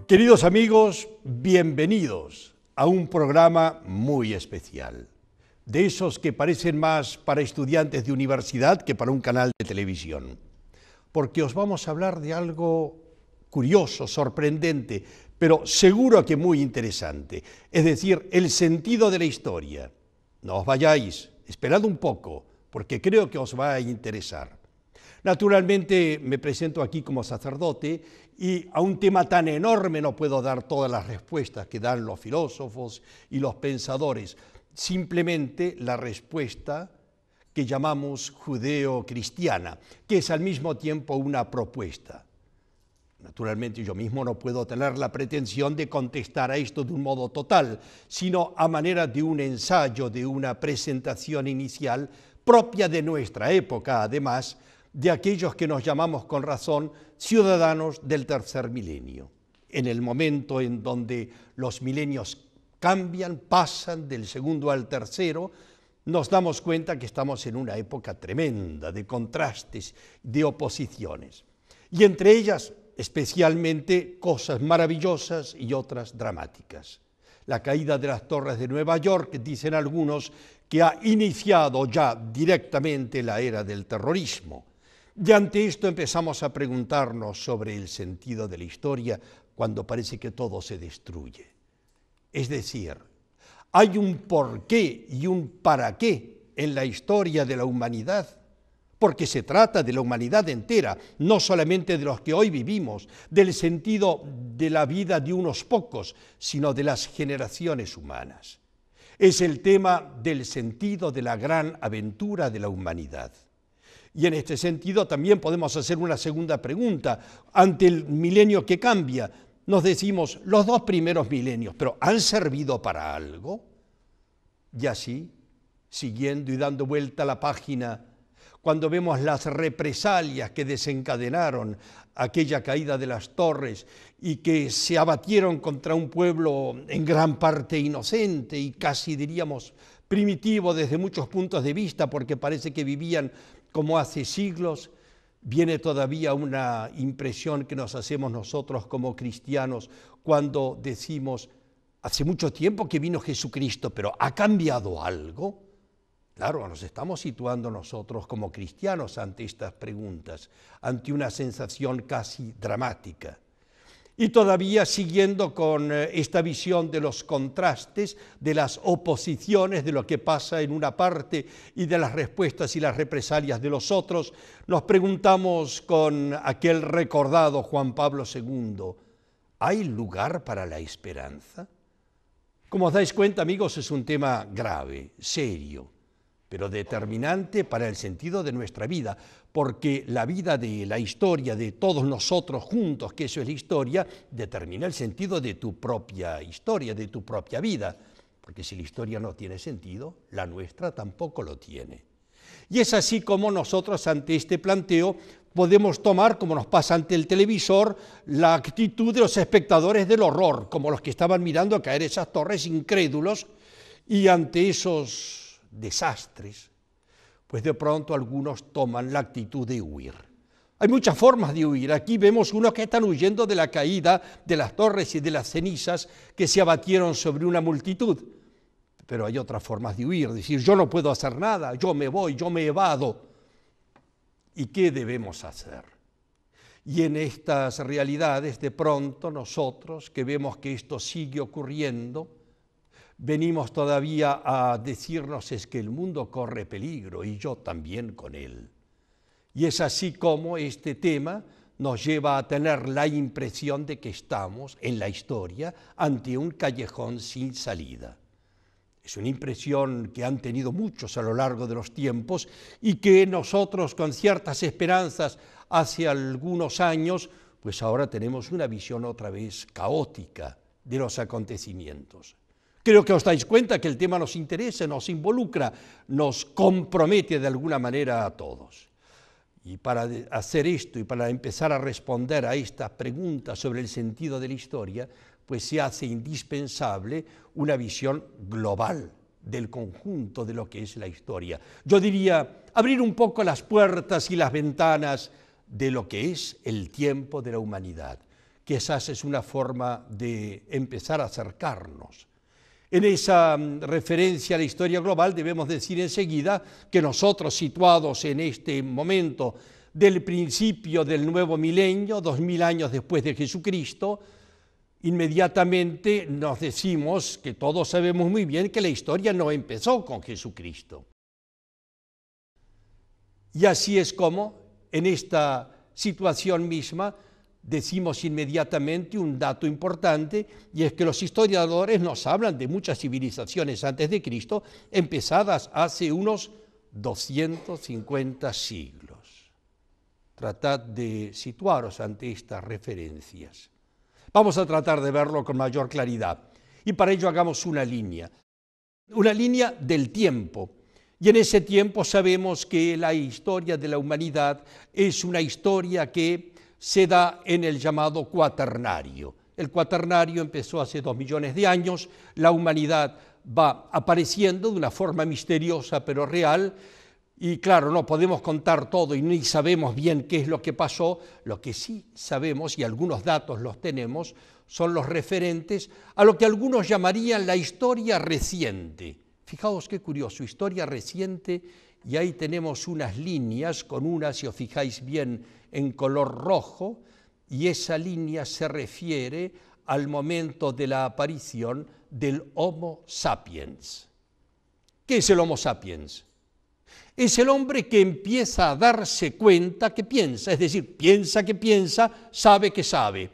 Queridos amigos, bienvenidos a un programa muy especial, de esos que parecen más para estudiantes de universidad que para un canal de televisión, porque os vamos a hablar de algo curioso, sorprendente, pero seguro que muy interesante, es decir, el sentido de la historia. No os vayáis, esperad un poco, porque creo que os va a interesar. Naturalmente me presento aquí como sacerdote y a un tema tan enorme no puedo dar todas las respuestas que dan los filósofos y los pensadores, simplemente la respuesta que llamamos judeo-cristiana, que es al mismo tiempo una propuesta. Naturalmente yo mismo no puedo tener la pretensión de contestar a esto de un modo total, sino a manera de un ensayo, de una presentación inicial propia de nuestra época, además, de aquellos que nos llamamos con razón ciudadanos del tercer milenio. En el momento en donde los milenios cambian, pasan del segundo al tercero, nos damos cuenta que estamos en una época tremenda de contrastes, de oposiciones. Y entre ellas, especialmente, cosas maravillosas y otras dramáticas. La caída de las torres de Nueva York, dicen algunos, que ha iniciado ya directamente la era del terrorismo. Y ante esto empezamos a preguntarnos sobre el sentido de la historia cuando parece que todo se destruye. Es decir, hay un porqué y un para qué en la historia de la humanidad, porque se trata de la humanidad entera, no solamente de los que hoy vivimos, del sentido de la vida de unos pocos, sino de las generaciones humanas. Es el tema del sentido de la gran aventura de la humanidad. Y en este sentido también podemos hacer una segunda pregunta. Ante el milenio que cambia, nos decimos, los dos primeros milenios, ¿pero han servido para algo? Y así, siguiendo y dando vuelta a la página, cuando vemos las represalias que desencadenaron aquella caída de las torres y que se abatieron contra un pueblo en gran parte inocente y casi diríamos primitivo desde muchos puntos de vista, porque parece que vivían como hace siglos, viene todavía una impresión que nos hacemos nosotros como cristianos cuando decimos, hace mucho tiempo que vino Jesucristo, pero ¿ha cambiado algo? Claro, nos estamos situando nosotros como cristianos ante estas preguntas, ante una sensación casi dramática. Y todavía siguiendo con esta visión de los contrastes, de las oposiciones, de lo que pasa en una parte y de las respuestas y las represalias de los otros, nos preguntamos con aquel recordado Juan Pablo II, ¿hay lugar para la esperanza? Como os dais cuenta, amigos, es un tema grave, serio, pero determinante para el sentido de nuestra vida, porque la vida de la historia de todos nosotros juntos, que eso es la historia, determina el sentido de tu propia historia, de tu propia vida, porque si la historia no tiene sentido, la nuestra tampoco lo tiene. Y es así como nosotros ante este planteo podemos tomar, como nos pasa ante el televisor, la actitud de los espectadores del horror, como los que estaban mirando caer esas torres incrédulos, y ante esos desastres, pues de pronto algunos toman la actitud de huir. Hay muchas formas de huir. Aquí vemos unos que están huyendo de la caída de las torres y de las cenizas que se abatieron sobre una multitud. Pero hay otras formas de huir, decir, yo no puedo hacer nada, yo me voy, yo me evado. ¿Y qué debemos hacer? Y en estas realidades, de pronto nosotros, que vemos que esto sigue ocurriendo, venimos todavía a decirnos es que el mundo corre peligro y yo también con él. Y es así como este tema nos lleva a tener la impresión de que estamos en la historia ante un callejón sin salida. Es una impresión que han tenido muchos a lo largo de los tiempos y que nosotros con ciertas esperanzas hace algunos años, pues ahora tenemos una visión otra vez caótica de los acontecimientos. Creo que os dais cuenta que el tema nos interesa, nos involucra, nos compromete de alguna manera a todos. Y para hacer esto y para empezar a responder a esta pregunta sobre el sentido de la historia, pues se hace indispensable una visión global del conjunto de lo que es la historia. Yo diría, abrir un poco las puertas y las ventanas de lo que es el tiempo de la humanidad, quizás es una forma de empezar a acercarnos. En esa referencia a la historia global debemos decir enseguida que nosotros, situados en este momento del principio del nuevo milenio, 2000 años después de Jesucristo, inmediatamente nos decimos que todos sabemos muy bien que la historia no empezó con Jesucristo. Y así es como en esta situación misma decimos inmediatamente un dato importante, y es que los historiadores nos hablan de muchas civilizaciones antes de Cristo, empezadas hace unos 250 siglos. Tratad de situaros ante estas referencias. Vamos a tratar de verlo con mayor claridad, y para ello hagamos una línea del tiempo. Y en ese tiempo sabemos que la historia de la humanidad es una historia que se da en el llamado Cuaternario. El Cuaternario empezó hace 2 millones de años, la humanidad va apareciendo de una forma misteriosa pero real, y claro, no podemos contar todo y ni sabemos bien qué es lo que pasó. Lo que sí sabemos, y algunos datos los tenemos, son los referentes a lo que algunos llamarían la historia reciente. Fijaos qué curioso, historia reciente, y ahí tenemos unas líneas con una, si os fijáis bien, en color rojo, y esa línea se refiere al momento de la aparición del Homo sapiens. ¿Qué es el Homo sapiens? Es el hombre que empieza a darse cuenta que piensa, es decir, piensa que piensa, sabe que sabe.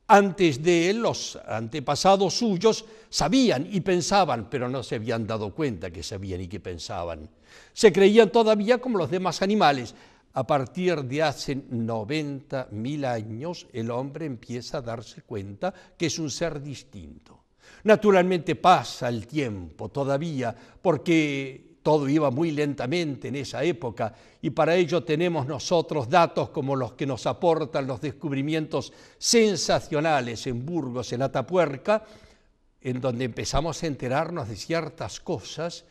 Antes de él, los antepasados suyos sabían y pensaban, pero no se habían dado cuenta que sabían y que pensaban. Se creían todavía como los demás animales. A partir de hace 90.000 años, el hombre empieza a darse cuenta que es un ser distinto. Naturalmente pasa el tiempo todavía, porque todo iba muy lentamente en esa época, y para ello tenemos nosotros datos como los que nos aportan los descubrimientos sensacionales en Burgos, en Atapuerca, en donde empezamos a enterarnos de ciertas cosas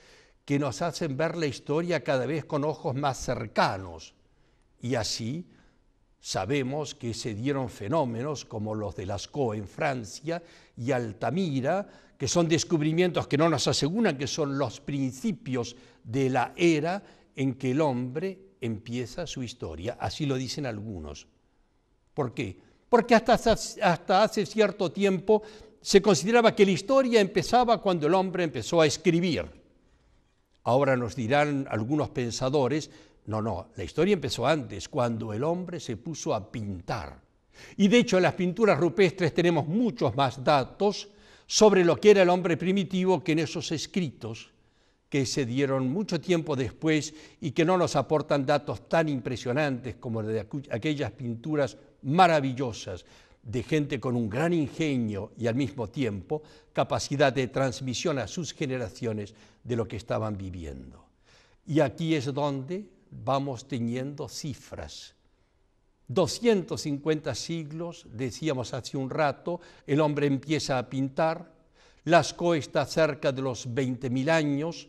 que nos hacen ver la historia cada vez con ojos más cercanos. Y así sabemos que se dieron fenómenos como los de Lascaux en Francia y Altamira, que son descubrimientos que no nos aseguran que son los principios de la era en que el hombre empieza su historia. Así lo dicen algunos. ¿Por qué? Porque hasta hace cierto tiempo se consideraba que la historia empezaba cuando el hombre empezó a escribir. Ahora nos dirán algunos pensadores, no, la historia empezó antes, cuando el hombre se puso a pintar. Y de hecho en las pinturas rupestres tenemos muchos más datos sobre lo que era el hombre primitivo que en esos escritos que se dieron mucho tiempo después y que no nos aportan datos tan impresionantes como de aquellas pinturas maravillosas de gente con un gran ingenio y al mismo tiempo capacidad de transmisión a sus generaciones de lo que estaban viviendo. Y aquí es donde vamos teniendo cifras. 250 siglos, decíamos hace un rato, el hombre empieza a pintar. Lascaux está cerca de los 20.000 años,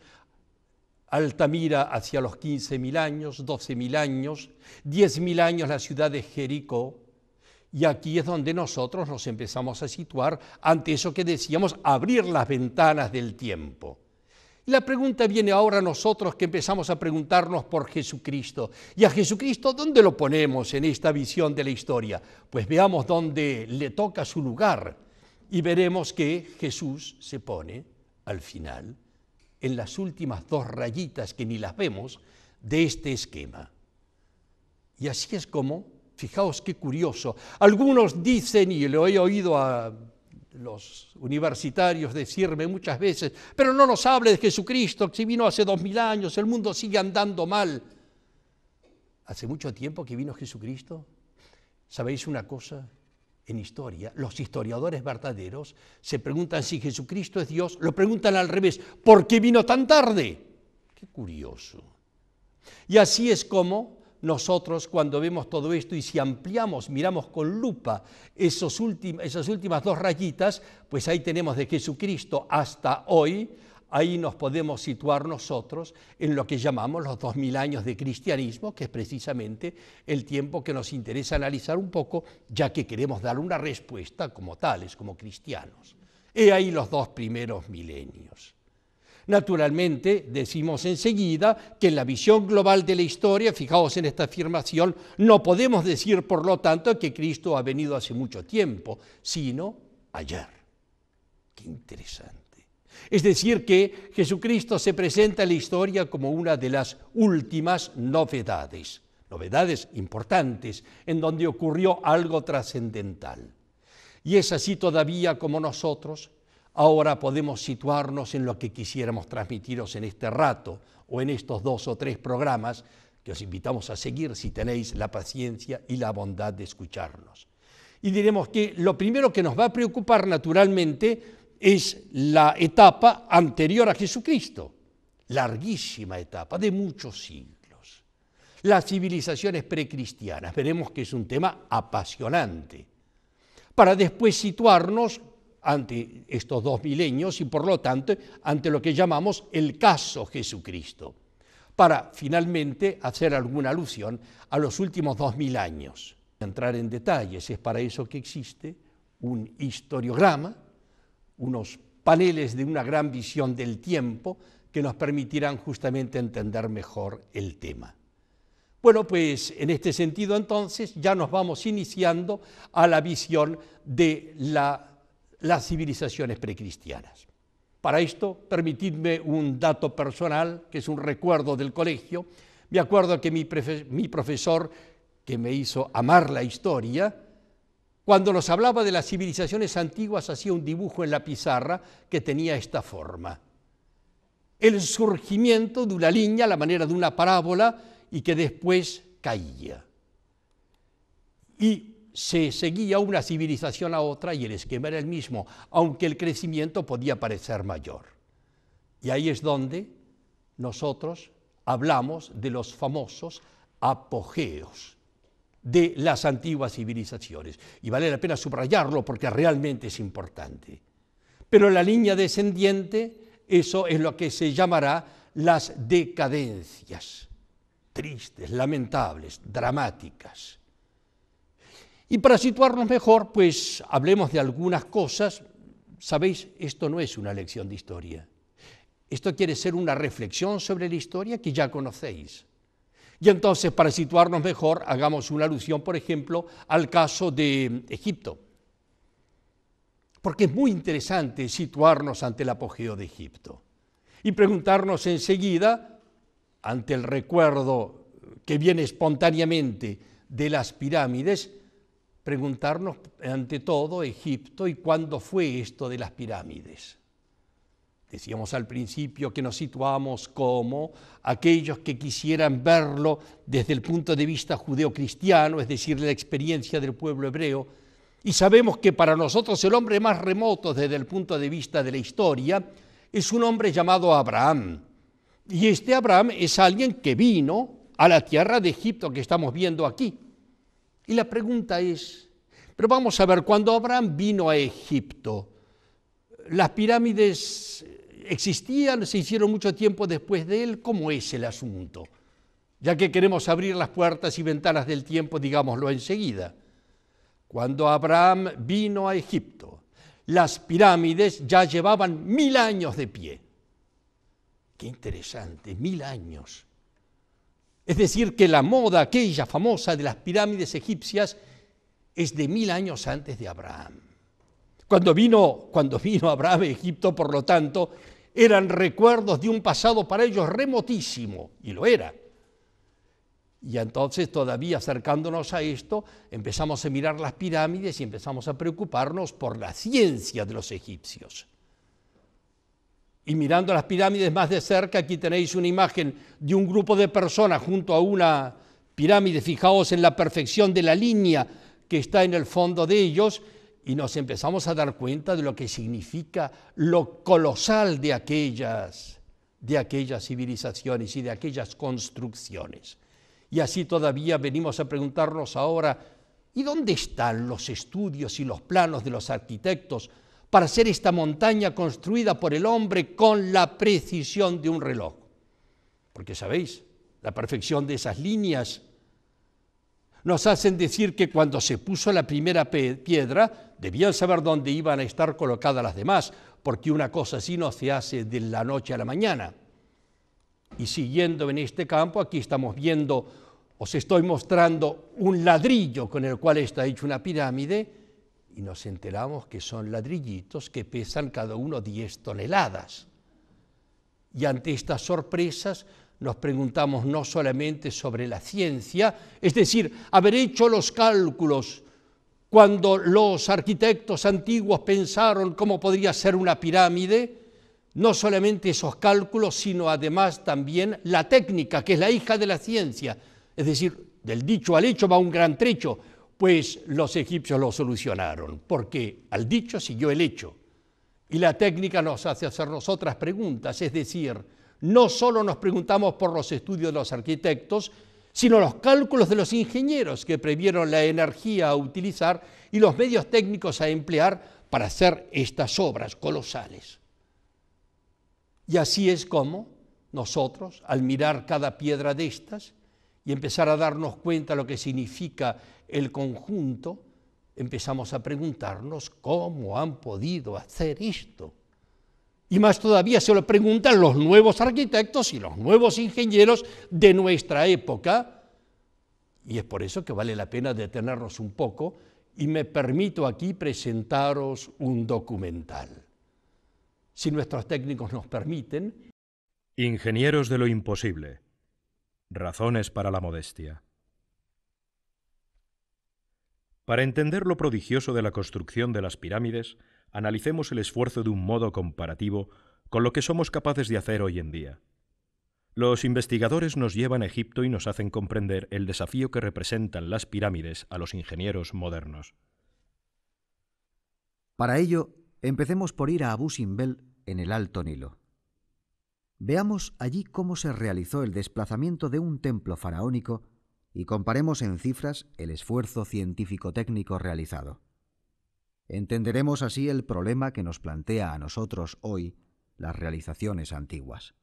Altamira hacia los 15.000 años, 12.000 años, 10.000 años la ciudad de Jericó, y aquí es donde nosotros nos empezamos a situar ante eso que decíamos, abrir las ventanas del tiempo. Y la pregunta viene ahora a nosotros que empezamos a preguntarnos por Jesucristo. ¿Y a Jesucristo dónde lo ponemos en esta visión de la historia? Pues veamos dónde le toca su lugar y veremos que Jesús se pone al final, en las últimas 2 rayitas que ni las vemos, de este esquema. Y así es como, fijaos qué curioso, algunos dicen, y lo he oído a los universitarios decirme muchas veces, pero no nos hable de Jesucristo, que vino hace 2000 años, el mundo sigue andando mal. ¿Hace mucho tiempo que vino Jesucristo? ¿Sabéis una cosa? En historia, los historiadores verdaderos se preguntan si Jesucristo es Dios, lo preguntan al revés, ¿por qué vino tan tarde? Qué curioso. Y así es como nosotros cuando vemos todo esto y si ampliamos, miramos con lupa esas últimas 2 rayitas, pues ahí tenemos de Jesucristo hasta hoy ahí nos podemos situar nosotros en lo que llamamos los 2000 años de cristianismo, que es precisamente el tiempo que nos interesa analizar un poco, ya que queremos dar una respuesta como tales, como cristianos. He ahí los 2 primeros milenios. Naturalmente, decimos enseguida que en la visión global de la historia, fijaos en esta afirmación, no podemos decir, por lo tanto, que Cristo ha venido hace mucho tiempo, sino ayer. Qué interesante. Es decir, que Jesucristo se presenta en la historia como una de las últimas novedades importantes, en donde ocurrió algo trascendental. Y es así todavía como nosotros ahora podemos situarnos en lo que quisiéramos transmitiros en este rato o en estos 2 o 3 programas que os invitamos a seguir si tenéis la paciencia y la bondad de escucharnos. Y diremos que lo primero que nos va a preocupar naturalmente es la etapa anterior a Jesucristo, larguísima etapa de muchos siglos. Las civilizaciones precristianas, veremos que es un tema apasionante, para después situarnos ante estos 2 milenios y por lo tanto ante lo que llamamos el caso Jesucristo, para finalmente hacer alguna alusión a los últimos 2000 años. Entrar en detalles, es para eso que existe un historiograma, unos paneles de una gran visión del tiempo que nos permitirán justamente entender mejor el tema. Bueno, pues en este sentido entonces ya nos vamos iniciando a la visión de las civilizaciones precristianas. Para esto, permitidme un dato personal, que es un recuerdo del colegio. Me acuerdo que mi profesor, que me hizo amar la historia, cuando nos hablaba de las civilizaciones antiguas, hacía un dibujo en la pizarra que tenía esta forma. El surgimiento de una línea a la manera de una parábola y que después caía. Y se seguía una civilización a otra y el esquema era el mismo, aunque el crecimiento podía parecer mayor. Y ahí es donde nosotros hablamos de los famosos apogeos de las antiguas civilizaciones. Y vale la pena subrayarlo porque realmente es importante. Pero la línea descendiente, eso es lo que se llamará las decadencias, tristes, lamentables, dramáticas. Y para situarnos mejor, pues hablemos de algunas cosas. Sabéis, esto no es una lección de historia. Esto quiere ser una reflexión sobre la historia que ya conocéis. Y entonces, para situarnos mejor, hagamos una alusión, por ejemplo, al caso de Egipto. Porque es muy interesante situarnos ante el apogeo de Egipto y preguntarnos enseguida, ante el recuerdo que viene espontáneamente de las pirámides, preguntarnos ante todo Egipto y cuándo fue esto de las pirámides. Decíamos al principio que nos situamos como aquellos que quisieran verlo desde el punto de vista judeocristiano, es decir, la experiencia del pueblo hebreo, y sabemos que para nosotros el hombre más remoto desde el punto de vista de la historia es un hombre llamado Abraham. Y este Abraham es alguien que vino a la tierra de Egipto que estamos viendo aquí. Y la pregunta es, pero vamos a ver, cuando Abraham vino a Egipto, ¿las pirámides existían, se hicieron mucho tiempo después de él? ¿Cómo es el asunto? Ya que queremos abrir las puertas y ventanas del tiempo, digámoslo enseguida. Cuando Abraham vino a Egipto, las pirámides ya llevaban 1000 años de pie. Qué interesante, 1000 años. Es decir, que la moda aquella famosa de las pirámides egipcias es de 1000 años antes de Abraham. Cuando vino Abraham a Egipto, por lo tanto, eran recuerdos de un pasado para ellos remotísimo, y lo era. Y entonces, todavía acercándonos a esto, empezamos a mirar las pirámides y empezamos a preocuparnos por la ciencia de los egipcios. Y mirando las pirámides más de cerca, aquí tenéis una imagen de un grupo de personas junto a una pirámide. Fijaos en la perfección de la línea que está en el fondo de ellos, y nos empezamos a dar cuenta de lo que significa lo colosal de aquellas civilizaciones y de aquellas construcciones. Y así todavía venimos a preguntarnos ahora, ¿y dónde están los estudios y los planos de los arquitectos para hacer esta montaña construida por el hombre con la precisión de un reloj. Porque, ¿sabéis? La perfección de esas líneas nos hacen decir que cuando se puso la primera piedra, debían saber dónde iban a estar colocadas las demás, porque una cosa así no se hace de la noche a la mañana. Y siguiendo en este campo, aquí estamos viendo, os estoy mostrando un ladrillo con el cual está hecha una pirámide, y nos enteramos que son ladrillitos que pesan cada uno 10 toneladas. Y ante estas sorpresas nos preguntamos no solamente sobre la ciencia, es decir, haber hecho los cálculos cuando los arquitectos antiguos pensaron cómo podría ser una pirámide, no solamente esos cálculos, sino además también la técnica, que es la hija de la ciencia, es decir, del dicho al hecho va un gran trecho, pues los egipcios lo solucionaron, porque al dicho siguió el hecho. Y la técnica nos hace hacernos otras preguntas, es decir, no solo nos preguntamos por los estudios de los arquitectos, sino los cálculos de los ingenieros que previeron la energía a utilizar y los medios técnicos a emplear para hacer estas obras colosales. Y así es como nosotros, al mirar cada piedra de estas y empezar a darnos cuenta de lo que significa el conjunto, empezamos a preguntarnos cómo han podido hacer esto. Y más todavía se lo preguntan los nuevos arquitectos y los nuevos ingenieros de nuestra época. Y es por eso que vale la pena detenernos un poco y me permito aquí presentaros un documental. Si nuestros técnicos nos permiten. Ingenieros de lo imposible. Razones para la modestia. Para entender lo prodigioso de la construcción de las pirámides, analicemos el esfuerzo de un modo comparativo con lo que somos capaces de hacer hoy en día. Los investigadores nos llevan a Egipto y nos hacen comprender el desafío que representan las pirámides a los ingenieros modernos. Para ello, empecemos por ir a Abu Simbel, en el Alto Nilo. Veamos allí cómo se realizó el desplazamiento de un templo faraónico y comparemos en cifras el esfuerzo científico-técnico realizado. Entenderemos así el problema que nos plantea a nosotros hoy las realizaciones antiguas.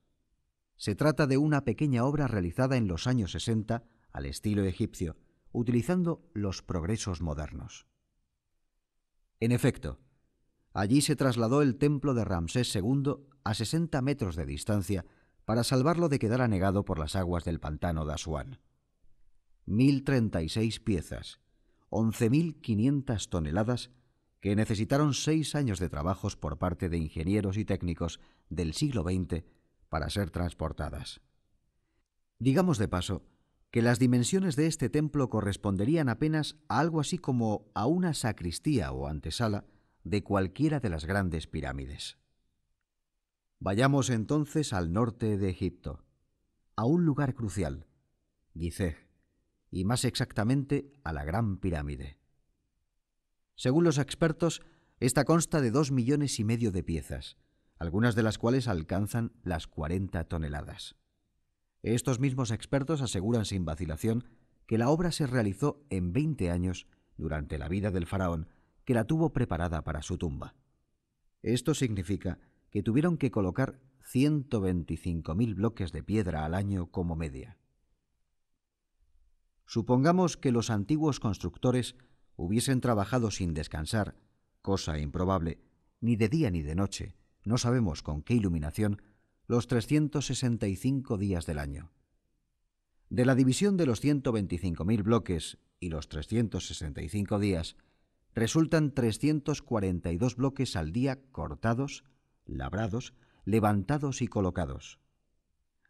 Se trata de una pequeña obra realizada en los años 60 al estilo egipcio, utilizando los progresos modernos. En efecto, allí se trasladó el templo de Ramsés II a 60 metros de distancia para salvarlo de quedar anegado por las aguas del pantano de Asuán. 1036 piezas, 11.500 toneladas, que necesitaron 6 años de trabajos por parte de ingenieros y técnicos del siglo XX para ser transportadas. Digamos de paso que las dimensiones de este templo corresponderían apenas a algo así como a una sacristía o antesala de cualquiera de las grandes pirámides. Vayamos entonces al norte de Egipto, a un lugar crucial, Gizeh, y más exactamente a la Gran Pirámide. Según los expertos, esta consta de 2,5 millones de piezas, algunas de las cuales alcanzan las 40 toneladas. Estos mismos expertos aseguran sin vacilación que la obra se realizó en 20 años durante la vida del faraón, que la tuvo preparada para su tumba. Esto significa que tuvieron que colocar 125.000 bloques de piedra al año como media. Supongamos que los antiguos constructores hubiesen trabajado sin descansar, cosa improbable, ni de día ni de noche, no sabemos con qué iluminación, los 365 días del año. De la división de los 125.000 bloques y los 365 días, resultan 342 bloques al día cortados, labrados, levantados y colocados.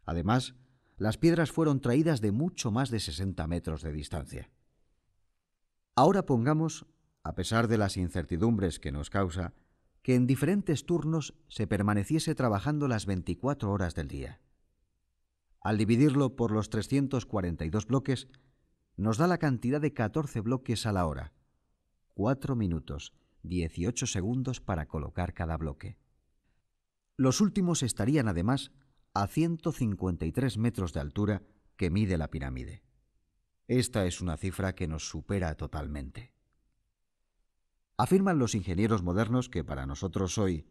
Además, las piedras fueron traídas de mucho más de 60 metros de distancia. Ahora pongamos, a pesar de las incertidumbres que nos causa, que en diferentes turnos se permaneciese trabajando las 24 horas del día. Al dividirlo por los 342 bloques, nos da la cantidad de 14 bloques a la hora. 4 minutos, 18 segundos para colocar cada bloque. Los últimos estarían además a 153 metros de altura que mide la pirámide. Esta es una cifra que nos supera totalmente. Afirman los ingenieros modernos que para nosotros hoy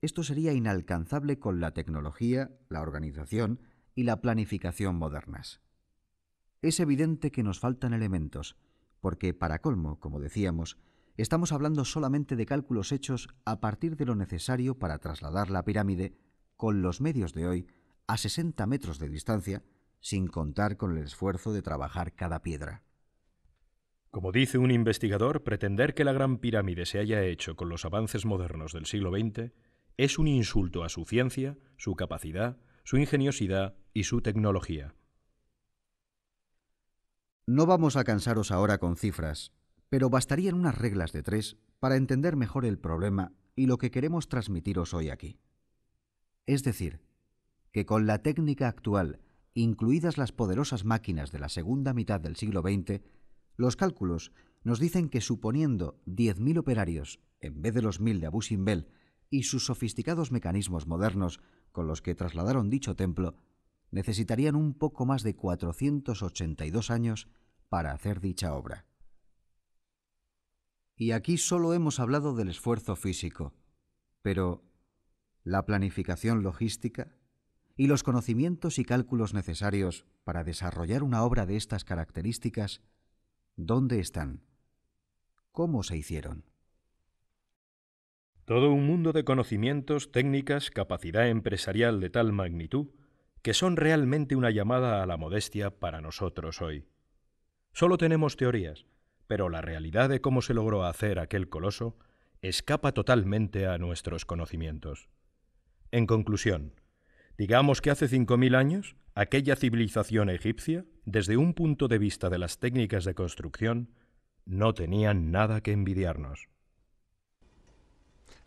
esto sería inalcanzable con la tecnología, la organización y la planificación modernas. Es evidente que nos faltan elementos, porque para colmo, como decíamos, estamos hablando solamente de cálculos hechos a partir de lo necesario para trasladar la pirámide, con los medios de hoy, a 60 metros de distancia, sin contar con el esfuerzo de trabajar cada piedra. Como dice un investigador, pretender que la Gran Pirámide se haya hecho con los avances modernos del siglo XX es un insulto a su ciencia, su capacidad, su ingeniosidad y su tecnología. No vamos a cansaros ahora con cifras, pero bastarían unas reglas de 3 para entender mejor el problema y lo que queremos transmitiros hoy aquí. Es decir, que con la técnica actual, incluidas las poderosas máquinas de la segunda mitad del siglo XX, los cálculos nos dicen que suponiendo 10.000 operarios en vez de los 1.000 de Abu Simbel y sus sofisticados mecanismos modernos con los que trasladaron dicho templo, necesitarían un poco más de 482 años para hacer dicha obra. Y aquí solo hemos hablado del esfuerzo físico, pero la planificación logística y los conocimientos y cálculos necesarios para desarrollar una obra de estas características, ¿dónde están? ¿Cómo se hicieron? Todo un mundo de conocimientos, técnicas, capacidad empresarial de tal magnitud, que son realmente una llamada a la modestia para nosotros hoy. Solo tenemos teorías, pero la realidad de cómo se logró hacer aquel coloso escapa totalmente a nuestros conocimientos. En conclusión, digamos que hace 5.000 años, aquella civilización egipcia, desde un punto de vista de las técnicas de construcción, no tenían nada que envidiarnos.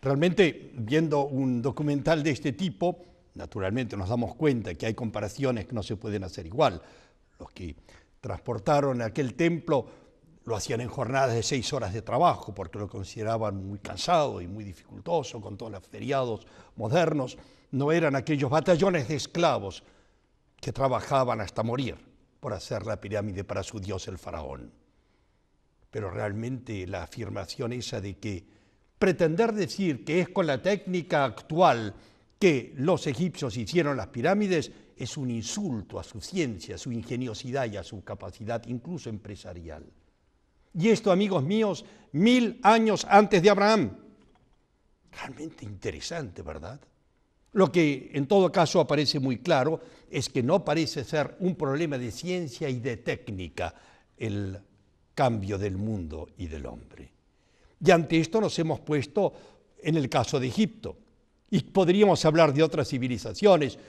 Realmente, viendo un documental de este tipo, naturalmente nos damos cuenta que hay comparaciones que no se pueden hacer igual. Los que transportaron aquel templo lo hacían en jornadas de 6 horas de trabajo, porque lo consideraban muy cansado y muy dificultoso con todos los feriados modernos. No eran aquellos batallones de esclavos que trabajaban hasta morir por hacer la pirámide para su dios el faraón. Pero realmente la afirmación esa de que pretender decir que es con la técnica actual que los egipcios hicieron las pirámides es un insulto a su ciencia, a su ingeniosidad y a su capacidad, incluso empresarial. Y esto, amigos míos, 1000 años antes de Abraham. Realmente interesante, ¿verdad? Lo que en todo caso aparece muy claro es que no parece ser un problema de ciencia y de técnica el cambio del mundo y del hombre. Y ante esto nos hemos puesto en el caso de Egipto. Y podríamos hablar de otras civilizaciones,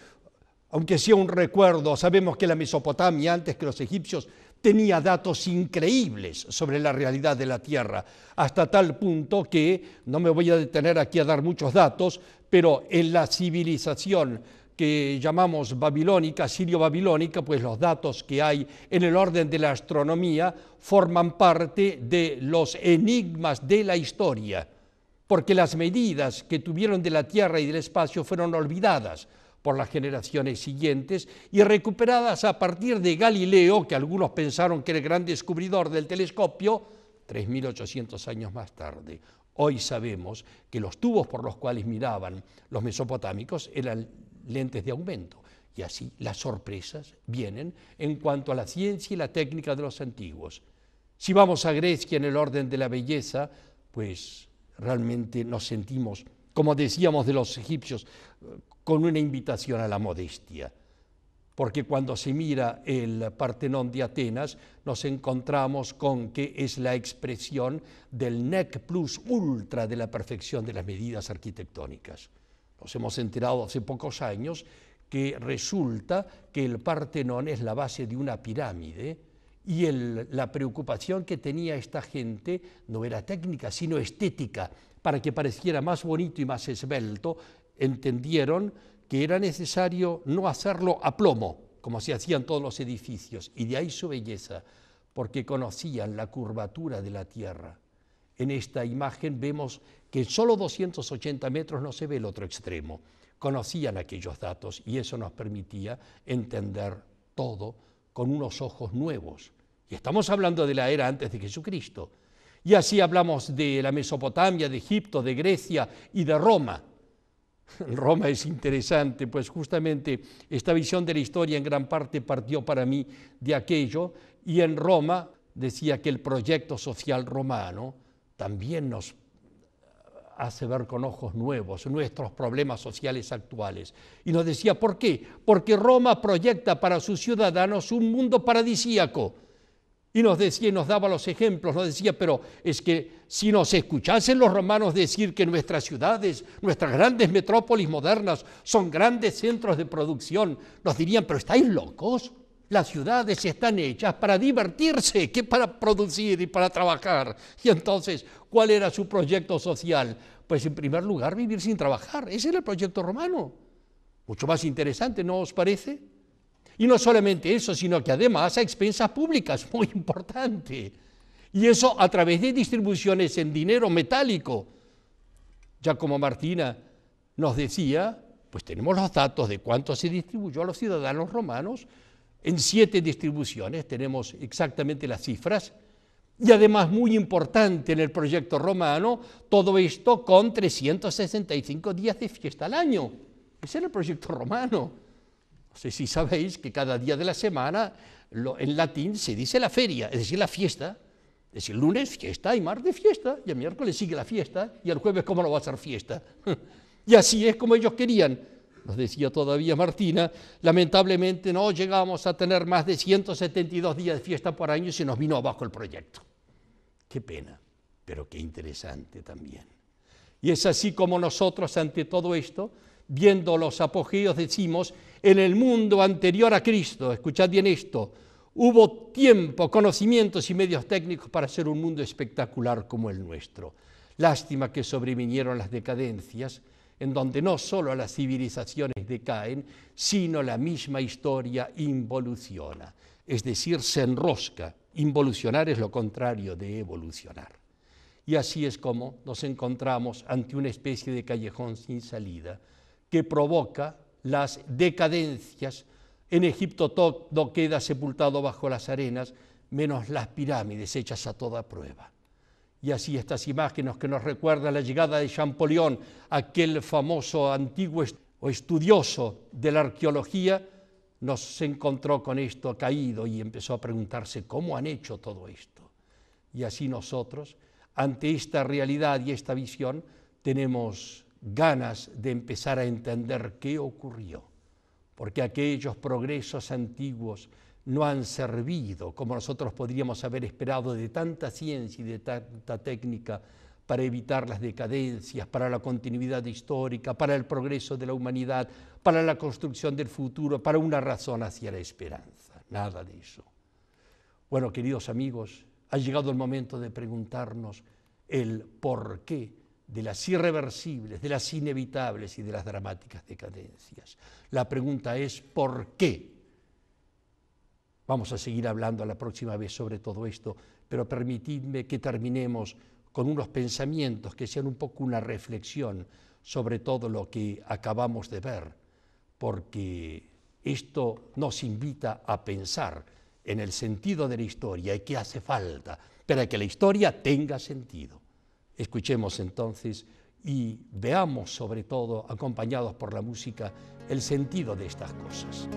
aunque sea un recuerdo. Sabemos que la Mesopotamia, antes que los egipcios, tenía datos increíbles sobre la realidad de la tierra, hasta tal punto que, no me voy a detener aquí a dar muchos datos, pero en la civilización que llamamos babilónica, sirio-babilónica, pues los datos que hay en el orden de la astronomía forman parte de los enigmas de la historia, porque las medidas que tuvieron de la Tierra y del espacio fueron olvidadas por las generaciones siguientes y recuperadas a partir de Galileo, que algunos pensaron que era el gran descubridor del telescopio, 3.800 años más tarde. Hoy sabemos que los tubos por los cuales miraban los mesopotámicos eran lentes de aumento. Y así las sorpresas vienen en cuanto a la ciencia y la técnica de los antiguos. Si vamos a Grecia en el orden de la belleza, pues realmente nos sentimos, como decíamos de los egipcios, con una invitación a la modestia. Porque cuando se mira el Partenón de Atenas, nos encontramos con que es la expresión del nec plus ultra de la perfección de las medidas arquitectónicas. Nos hemos enterado hace pocos años que resulta que el Partenón es la base de una pirámide y la preocupación que tenía esta gente no era técnica, sino estética, para que pareciera más bonito y más esbelto. Entendieron que era necesario no hacerlo a plomo, como se hacían todos los edificios, y de ahí su belleza, porque conocían la curvatura de la tierra. En esta imagen vemos que en solo 280 metros no se ve el otro extremo. Conocían aquellos datos y eso nos permitía entender todo con unos ojos nuevos. Y estamos hablando de la era antes de Jesucristo. Y así hablamos de la Mesopotamia, de Egipto, de Grecia y de Roma. Roma es interesante, pues justamente esta visión de la historia en gran parte partió para mí de aquello, y en Roma decía que el proyecto social romano también nos hace ver con ojos nuevos nuestros problemas sociales actuales. Y nos decía, ¿por qué? Porque Roma proyecta para sus ciudadanos un mundo paradisíaco. Y nos decía, y nos daba los ejemplos, nos decía, pero es que si nos escuchasen los romanos decir que nuestras ciudades, nuestras grandes metrópolis modernas son grandes centros de producción, nos dirían, pero ¿estáis locos? Las ciudades están hechas para divertirse, que para producir y para trabajar. Y entonces, ¿cuál era su proyecto social? Pues en primer lugar, vivir sin trabajar. Ese era el proyecto romano. Mucho más interesante, ¿no os parece? Y no solamente eso, sino que además a expensas públicas, muy importante. Y eso a través de distribuciones en dinero metálico. Ya como Martina nos decía, pues tenemos los datos de cuánto se distribuyó a los ciudadanos romanos. En 7 distribuciones tenemos exactamente las cifras. Y además, muy importante en el proyecto romano, todo esto con 365 días de fiesta al año. Ese era el proyecto romano. No sé si sabéis que cada día de la semana en latín se dice la feria, es decir, la fiesta. Es decir, lunes fiesta y martes fiesta, y el miércoles sigue la fiesta, y el jueves ¿cómo no va a ser fiesta? Y así es como ellos querían. Nos decía todavía Martina, lamentablemente no llegamos a tener más de 172 días de fiesta por año y se nos vino abajo el proyecto. Qué pena, pero qué interesante también. Y es así como nosotros ante todo esto, viendo los apogeos, decimos, en el mundo anterior a Cristo, escuchad bien esto, hubo tiempo, conocimientos y medios técnicos para hacer un mundo espectacular como el nuestro. Lástima que sobrevinieron las decadencias, en donde no solo las civilizaciones decaen, sino la misma historia involuciona, es decir, se enrosca. Involucionar es lo contrario de evolucionar. Y así es como nos encontramos ante una especie de callejón sin salida que provoca las decadencias. En Egipto todo queda sepultado bajo las arenas, menos las pirámides hechas a toda prueba. Y así estas imágenes que nos recuerdan la llegada de Champollion, aquel famoso antiguo estudioso de la arqueología, nos encontró con esto caído y empezó a preguntarse cómo han hecho todo esto. Y así nosotros, ante esta realidad y esta visión, tenemos ganas de empezar a entender qué ocurrió, porque aquellos progresos antiguos no han servido, como nosotros podríamos haber esperado, de tanta ciencia y de tanta técnica para evitar las decadencias, para la continuidad histórica, para el progreso de la humanidad, para la construcción del futuro, para una razón hacia la esperanza. Nada de eso. Bueno, queridos amigos, ha llegado el momento de preguntarnos el porqué de las irreversibles, de las inevitables y de las dramáticas decadencias. La pregunta es ¿por qué? Vamos a seguir hablando la próxima vez sobre todo esto, pero permitidme que terminemos con unos pensamientos que sean un poco una reflexión sobre todo lo que acabamos de ver, porque esto nos invita a pensar en el sentido de la historia y qué hace falta para que la historia tenga sentido. Escuchemos entonces y veamos sobre todo, acompañados por la música, el sentido de estas cosas.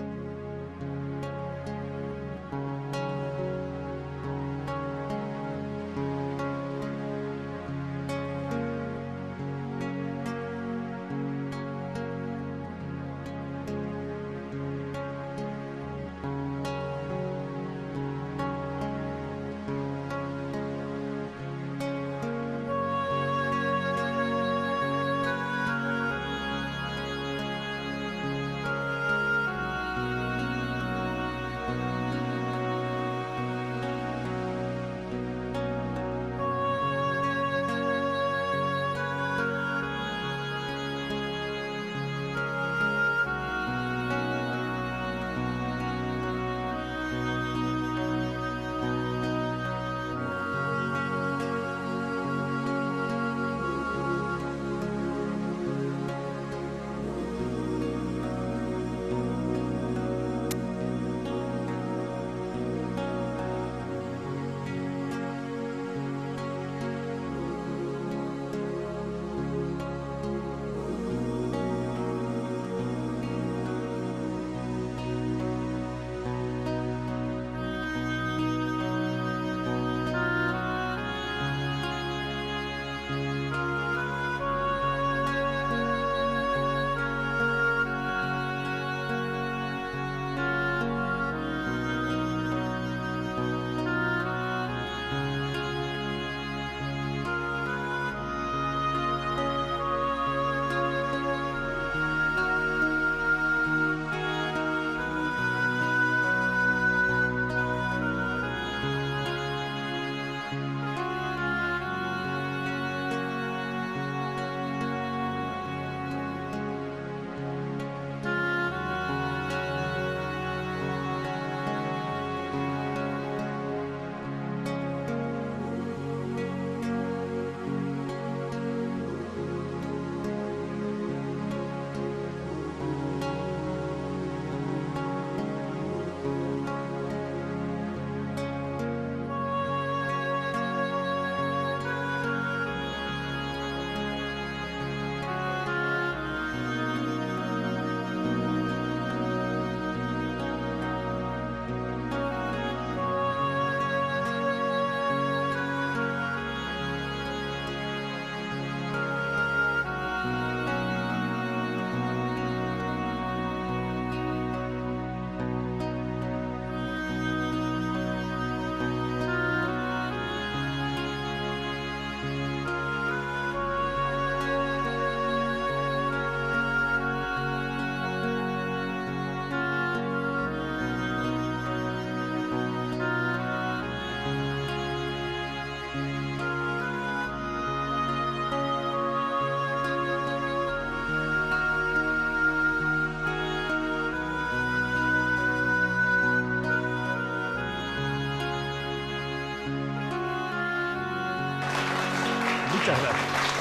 Muchas gracias.